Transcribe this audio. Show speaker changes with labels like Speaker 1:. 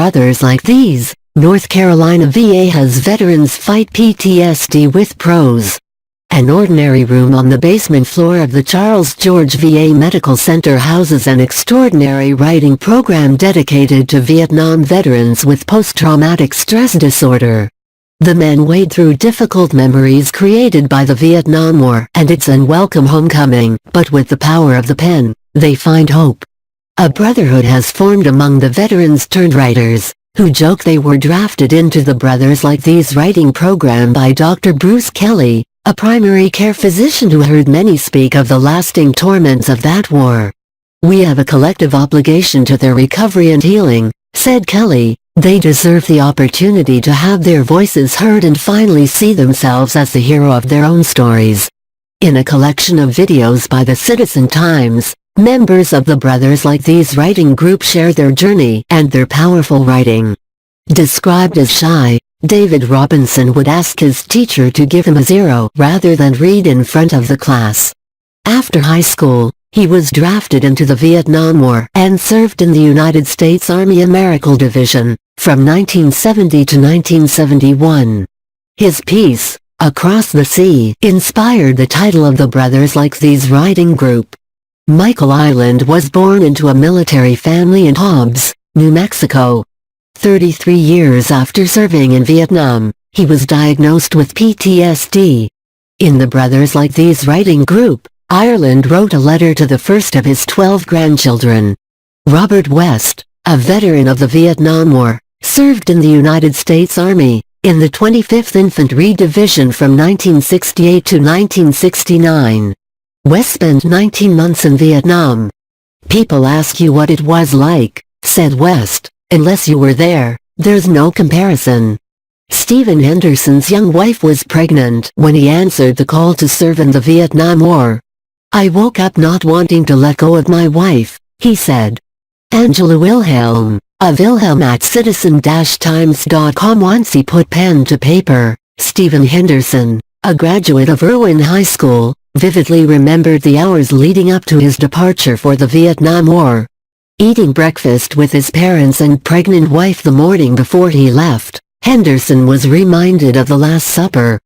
Speaker 1: brothers like these, North Carolina VA has veterans fight PTSD with prose. An ordinary room on the basement floor of the Charles George VA Medical Center houses an extraordinary writing program dedicated to Vietnam veterans with post-traumatic stress disorder. The men wade through difficult memories created by the Vietnam War and its unwelcome homecoming, but with the power of the pen, they find hope. A brotherhood has formed among the veterans-turned-writers, who joke they were drafted into the Brothers Like These writing program by Dr. Bruce Kelly, a primary care physician who heard many speak of the lasting torments of that war. "We have a collective obligation to their recovery and healing," said Kelly. "They deserve the opportunity to have their voices heard and finally see themselves as the hero of their own stories." In a collection of videos by the Citizen Times, members of the Brothers Like These writing group share their journey and their powerful writing. Described as shy, David Robinson would ask his teacher to give him a 0 rather than read in front of the class. After high school, he was drafted into the Vietnam War and served in the United States Army Americal Division, from 1970 to 1971. His piece, Across the Sea, inspired the title of the Brothers Like These writing group. Michael Island was born into a military family in Hobbs, New Mexico. 33 years after serving in Vietnam, he was diagnosed with PTSD. In the Brothers Like These writing group, Ireland wrote a letter to the first of his 12 grandchildren. Robert West, a veteran of the Vietnam War, served in the United States Army, in the 25th Infantry Division from 1968 to 1969. West spent 19 months in Vietnam. "People ask you what it was like," said West. "Unless you were there, there's no comparison." Stephen Henderson's young wife was pregnant when he answered the call to serve in the Vietnam War. "I woke up not wanting to let go of my wife," he said. Angela Wilhelm, a Wilhelm at citizen-times.com once he put pen to paper. Stephen Henderson, a graduate of Irwin High School, vividly remembered the hours leading up to his departure for the Vietnam War. Eating breakfast with his parents and pregnant wife the morning before he left, Henderson was reminded of the Last Supper,